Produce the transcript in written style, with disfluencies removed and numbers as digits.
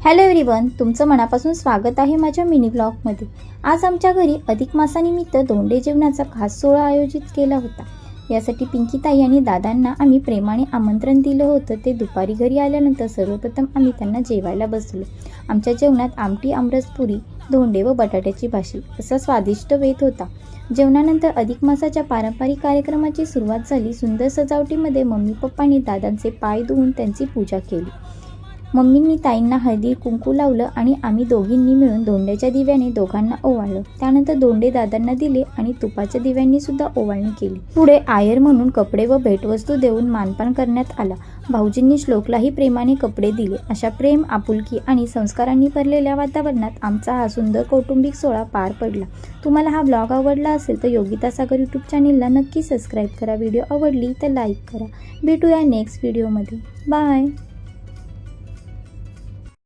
Hello everyone, तुमचं मनापासून स्वागत आहे माझ्या मिनी ब्लॉगमध्ये। आज आमच्या घरी अधिक मासानिमित्त धोंडे जेवणाचा खास सोहळा आयोजित केला होता। यासाठी पिंकीताई आणि दादांना आम्ही प्रेमाने आमंत्रण दिलं होतं। ते दुपारी घरी आल्यानंतर सर्वप्रथम आम्ही त्यांना जेवायला बसलो। आमच्या जेवणात आमटी, आमरसपुरी, धोंडे व बटाट्याची भाजी असा स्वादिष्ट बेत होता। जेवणानंतर अधिक मासाच्या पारंपरिक कार्यक्रमाची सुरुवात झाली। सुंदर सजावटीमध्ये मम्मी पप्पांनी दादांचे पाय धुवून त्यांची पूजा केली। मम्मींनी ताईंना हळदी कुंकू लावलं आणि आम्ही दोघींनी मिळून धोंड्याच्या दिव्याने दोघांना ओवाळलं। त्यानंतर धोंडे दादांना दिले आणि तुपाच्या दिव्यांनी सुद्धा ओवाळणी केली। पुढे आयर म्हणून कपडे व भेटवस्तू देऊन मानपान करण्यात आला। भाऊजींनी श्लोकलाही प्रेमाने कपडे दिले। अशा प्रेम, आपुलकी आणि संस्कारांनी भरलेल्या वातावरणात आमचा हा सुंदर कौटुंबिक सोहळा पार पडला। तुम्हाला हा ब्लॉग आवडला असेल तर योगिता सागर यूट्यूब चॅनेलला नक्की सबस्क्राईब करा। व्हिडिओ आवडली तर लाईक करा। भेटूया नेक्स्ट व्हिडिओमध्ये। बाय।